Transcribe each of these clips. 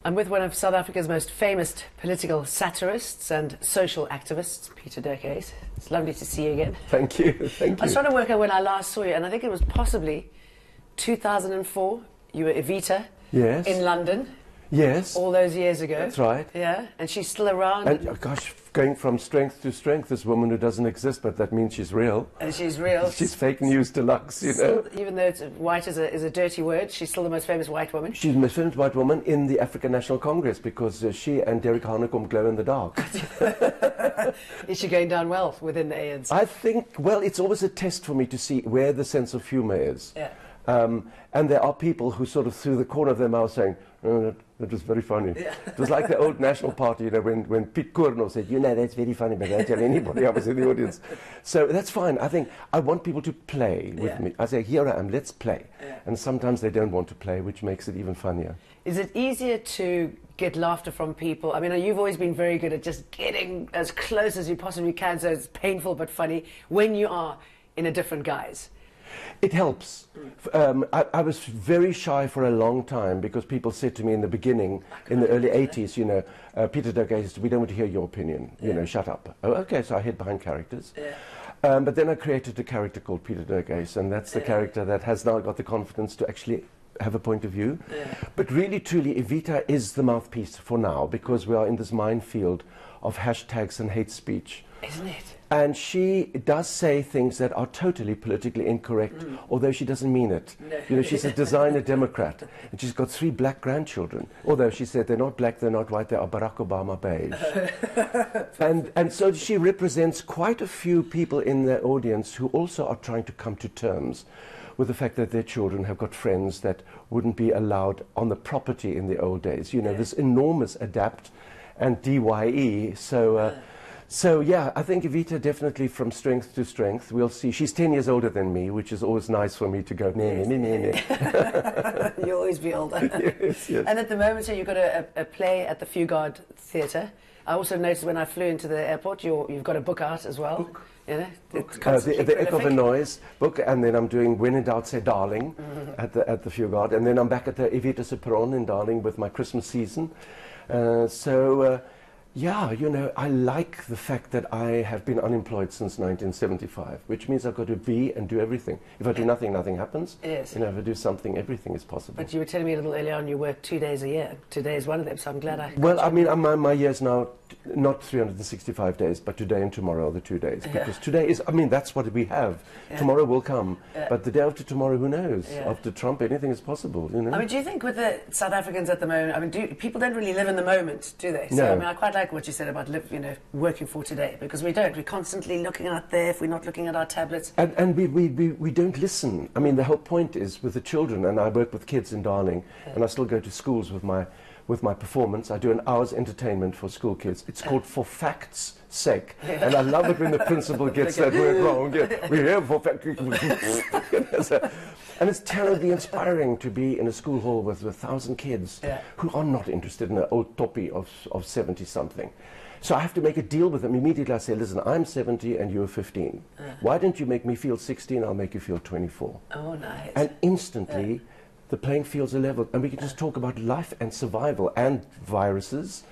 I'm with one of South Africa's most famous political satirists and social activists, Pieter-Dirk Uys. It's lovely to see you again. Thank you, thank you. I was trying to work out when I last saw you, and I think it was possibly 2004. You were Evita in London. Yes. All those years ago. That's right. Yeah, and she's still around. And gosh, going from strength to strength, this woman who doesn't exist, but that means she's real. And she's real. She's fake news deluxe, you know. Even though white is a dirty word, she's still the most famous white woman. She's the most famous white woman in the African National Congress because she and Derek Hanekom glow in the dark. Is she going down well within the ANC? I think, well, it's always a test for me to see where the sense of humour is. Yeah. And there are people who sort of through the corner of their mouth saying, oh, that was very funny. Yeah. It was like the old National Party, you know, when Piet Koorno said, you know, that's very funny, but don't tell anybody. I was in the audience. So that's fine. I think I want people to play with me. I say, here I am, let's play. Yeah. And sometimes they don't want to play, which makes it even funnier. Is it easier to get laughter from people? I mean, you've always been very good at just getting as close as you possibly can, so it's painful but funny, when you are in a different guise. It helps. I was very shy for a long time because people said to me in the beginning, in the early 80s, you know, Pieter-Dirk Uys, we don't want to hear your opinion, you know, shut up. Oh, okay, so I hid behind characters. Yeah. But then I created a character called Pieter-Dirk Uys, and that's the character that has now got the confidence to actually have a point of view. Yeah. But really, truly, Evita is the mouthpiece for now because we are in this minefield of hashtags and hate speech. Isn't it? And she does say things that are totally politically incorrect, although she doesn't mean it. No. You know, she's a designer Democrat, and she's got 3 black grandchildren. Although she said they're not black, they're not white, they are Barack Obama beige. and so she represents quite a few people in the audience who also are trying to come to terms with the fact that their children have got friends that wouldn't be allowed on the property in the old days. You know, this enormous adapt and DYE. So yeah, I think Evita definitely from strength to strength. We'll see. She's 10 years older than me, which is always nice for me to go, You'll always be older. Yes, yes. And at the moment, so you've got a play at the Fugard Theatre. I also noticed when I flew into the airport, you've got a book out as well. Book. You know, the Echo of a Noise book, and then I'm doing When in Doubt Say Darling at the Fugard, and then I'm back at the Evita Sopron in Darling with my Christmas season. Yeah, you know, I like the fact that I have been unemployed since 1975, which means I've got to be and do everything. If I do nothing, nothing happens. Yes. You know, if I do something, everything is possible. But you were telling me a little earlier on you work 2 days a year. Today is one of them, so I'm glad I... Well, I mean, my year's now not 365 days, but today and tomorrow are the 2 days. Because today is, I mean, that's what we have. Tomorrow will come. But the day after tomorrow, who knows? After Trump, anything is possible, you know? I mean, do you think with the South Africans at the moment, I mean, people don't really live in the moment, do they? So, no. I mean, I quite like what you said about working for today, because we don't. We're constantly looking out there if we're not looking at our tablets. And we don't listen. I mean, the whole point is with the children, and I work with kids in Darling, and I still go to schools with my performance. I do an hour's entertainment for school kids. It's called For Fact's Sake. And I love it when the principal gets that word wrong. We're here for facts. And it's terribly inspiring to be in a school hall with 1,000 kids who are not interested in an old toppy of 70-something. So I have to make a deal with them. Immediately I say, listen, I'm 70 and you're 15. Why don't you make me feel 16? I'll make you feel 24. Oh, nice. And instantly... the playing fields are leveled, and we can just talk about life and survival and viruses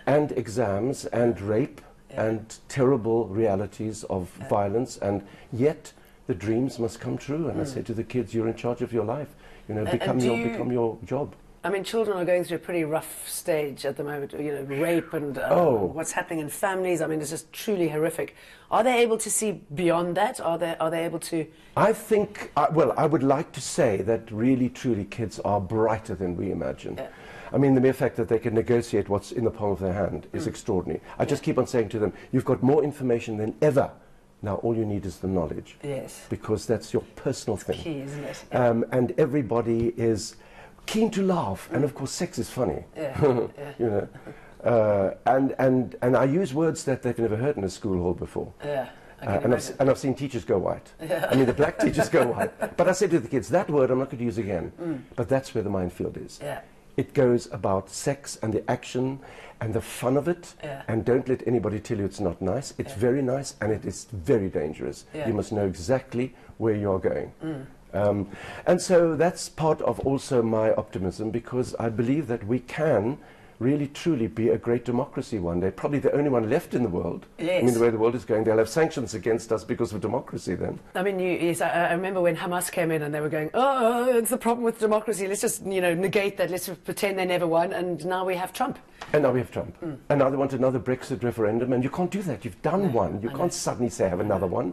and exams and rape and terrible realities of violence, and yet the dreams must come true. And I say to the kids, you're in charge of your life. You know, become your job. I mean, children are going through a pretty rough stage at the moment, you know, rape and what's happening in families. I mean, it's just truly horrific. Are they able to see beyond that? Are they able to... I think, well, I would like to say that really, truly, kids are brighter than we imagine. I mean, the mere fact that they can negotiate what's in the palm of their hand is extraordinary. I just keep on saying to them, you've got more information than ever. Now, all you need is the knowledge. Yes. Because that's your personal thing. It's key, isn't it? And everybody is... keen to laugh, and of course sex is funny. You know, and I use words that they've never heard in a school hall before. And I've seen teachers go white. I mean, the black teachers go white. But I said to the kids, that word I'm not going to use again. But that's where the minefield is. It goes about sex and the action and the fun of it. And don't let anybody tell you it's not nice. It's very nice, and it is very dangerous. You must know exactly where you are going. And so that's part of also my optimism, because I believe that we can really truly be a great democracy one day. Probably the only one left in the world. Yes. I mean, the way the world is going, they'll have sanctions against us because of democracy then. I mean, yes, I remember when Hamas came in and they were going, oh, it's the problem with democracy. Let's just, negate that. Let's pretend they never won. And now we have Trump. And now we have Trump. And now they want another Brexit referendum. And you can't do that. You've done one. You can't suddenly say have another one.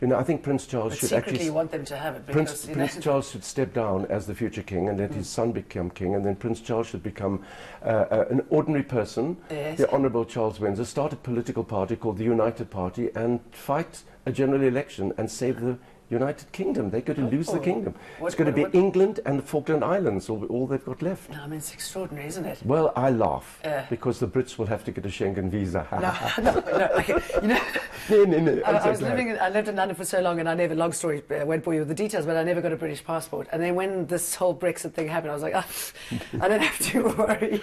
I think Prince Charles should secretly actually... want them to have it because, Prince Charles should step down as the future king and let his son become king, and then Prince Charles should become an ordinary person, the Honourable Charles Windsor, start a political party called the United Party and fight a general election and save the United Kingdom. They're going to lose the kingdom. It's going to be England and the Falkland Islands, all they've got left. No, I mean, it's extraordinary, isn't it? Well, I laugh because the Brits will have to get a Schengen visa. No. Okay. No. I lived in London for so long, and I never, long story, I won't bore you with the details, but I never got a British passport. And then when this whole Brexit thing happened, I was like, I don't have to worry,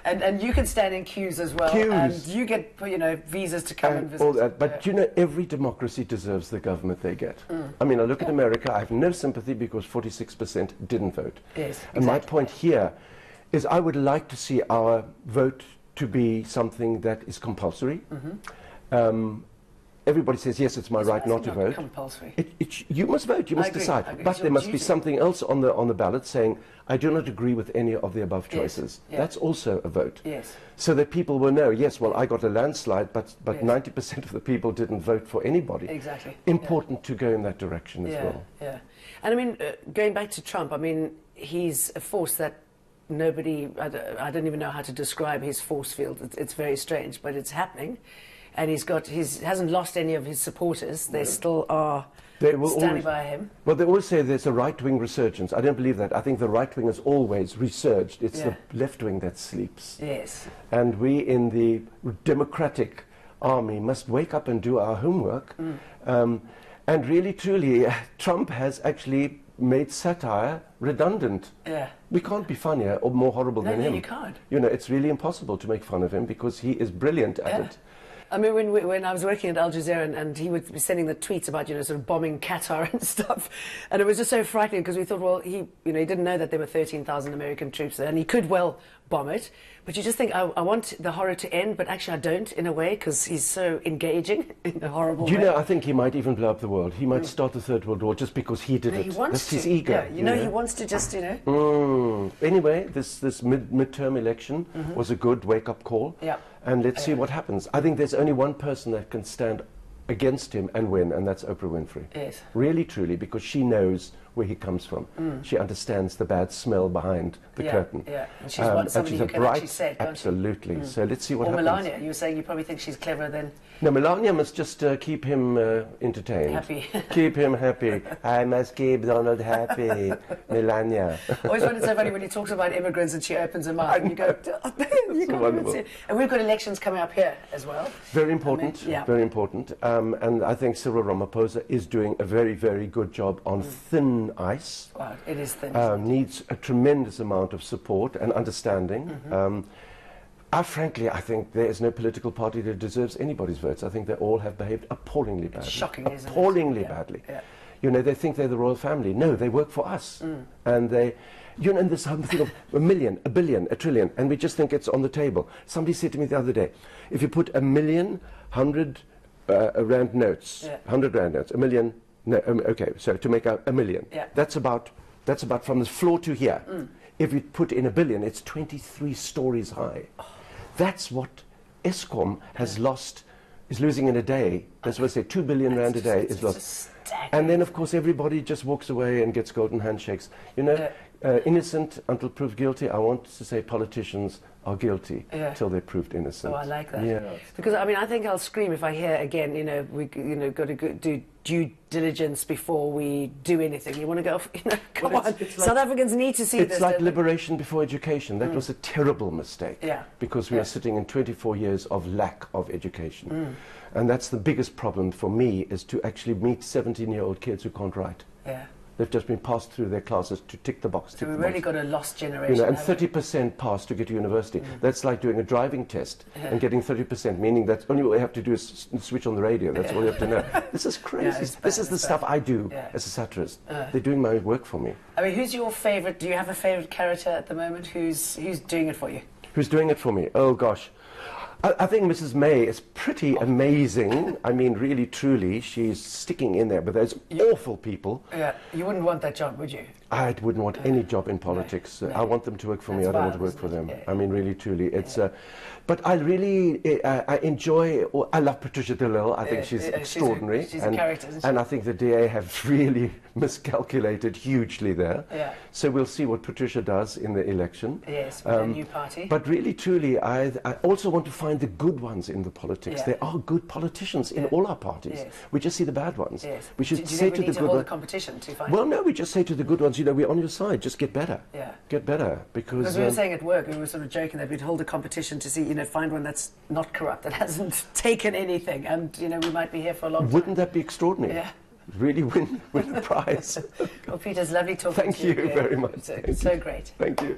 And you can stand in queues as well. Queues. And you get, visas to come and visit. All that. But every democracy deserves the government they get. I mean, I look at America, I have no sympathy because 46% didn't vote. Yes, exactly. And my point here is I would like to see our vote to be something that is compulsory. Everybody says, yes, it's my right not to vote. Compulsory. You must vote, you must decide. But there must be something else on the ballot saying, I do not agree with any of the above choices. Yes. That's also a vote. Yes. So that people will know, yes, well, I got a landslide, but 90% of the people didn't vote for anybody. Exactly. Important to go in that direction as well. Yeah. And I mean, going back to Trump, I mean, he's a force that nobody, I don't even know how to describe his force field. It's very strange, but it's happening. And hasn't lost any of his supporters. They still are standing by him. Well, they always say there's a right-wing resurgence. I don't believe that. I think the right wing has always resurged. It's the left wing that sleeps. Yes. And we in the Democratic army must wake up and do our homework. And really, truly, Trump has actually made satire redundant. Yeah. We can't be funnier or more horrible than him. No, you can't. It's really impossible to make fun of him because he is brilliant at it. I mean, when I was working at Al Jazeera and he would be sending the tweets about, sort of bombing Qatar and stuff, and it was just so frightening because we thought, well, he didn't know that there were 13,000 American troops there, and he could well bomb it, but you just think, I want the horror to end, but actually I don't, in a way, because he's so engaging in a horrible way. I think he might even blow up the world. He might start the Third World War just because he did it. He wants That's to. his ego. Yeah, he wants to just, Anyway, this midterm election was a good wake-up call. Yeah. And let's see what happens. I think there's only one person that can stand against him and win, and that's Oprah Winfrey. Yes. Really, truly, because she knows where he comes from. She understands the bad smell behind the curtain. Yeah, and she's somebody who can actually say it, can't she? Absolutely. So let's see what happens. Or Melania, you were saying you probably think she's cleverer than... No, Melania must just keep him entertained. Happy. Keep him happy. I must keep Donald happy. Melania. Always find it so funny when he talks about immigrants and she opens her mouth and you go, you can't even see it. And we've got elections coming up here as well. Very important, very important. And I think Cyril Ramaphosa is doing a very, very good job on thin ice. Wow, it is thin. Needs a tremendous amount of support and understanding. Frankly, I think there is no political party that deserves anybody's votes. I think they all have behaved appallingly badly. Shocking, isn't it? Appallingly badly. Yeah. They think they're the royal family. No, they work for us. And they... and there's something of a million, a billion, a trillion, and we just think it's on the table. Somebody said to me the other day, if you put 1,000,000 rand notes, 100 rand notes, 1,000,000... No, okay, so to make a million, that's about from the floor to here. If you put in 1 billion, it's 23 stories high. That's what Eskom has lost, is losing in a day. That's what I say, 2 billion rand a day is lost. And then, of course, everybody just walks away and gets golden handshakes. Innocent until proved guilty. I want to say politicians are guilty till they're proved innocent. Oh, I like that. Yeah. Because, I mean, I think I'll scream if I hear again, we got to do due diligence before we do anything. You want to go, come on. South Africans need to see this. It's like liberation before education. That was a terrible mistake. Yeah. Because we are sitting in 24 years of lack of education. And that's the biggest problem for me, is to actually meet 17-year-old kids who can't write. Yeah. They've just been passed through their classes to tick the box. So we've really got a lost generation. And 30% pass to get to university. That's like doing a driving test and getting 30%, meaning that only what you have to do is switch on the radio. That's all you have to know. This is crazy. This is the stuff I do as a satirist. They're doing my work for me. I mean, who's your favourite? Do you have a favourite character at the moment? Who's doing it for you? who's doing it for me. Oh, gosh. I think Mrs. May is pretty amazing. I mean, really, truly, she's sticking in there. But those awful people. Yeah, you wouldn't want that job, would you? I wouldn't want any job in politics. No. I want them to work for me. I don't want to work for them. Yeah. I mean, really, truly, it's. But I really, I enjoy. I love Patricia de Lille. I think she's extraordinary. She's a character, isn't she? And I think the DA have really miscalculated hugely there. Yeah. So we'll see what Patricia does in the election. Yes, with a new party. But really, truly, I also want to find the good ones in the politics. Yeah. There are good politicians in all our parties. Yes. We just see the bad ones. Yes. We should Do you say think to we the need good hold ones. a competition to find? Well, no, we just say to the good ones, you know, we're on your side. Just get better. Yeah. Get better, because we were saying at work, we were sort of joking that we'd hold a competition to see, you know, find one that's not corrupt, that hasn't taken anything, and you know, we might be here for a long time. Wouldn't that be extraordinary? Yeah. Really win a prize. Well, Peter, it's lovely talking to you. Thank you very much. So great. Thank you.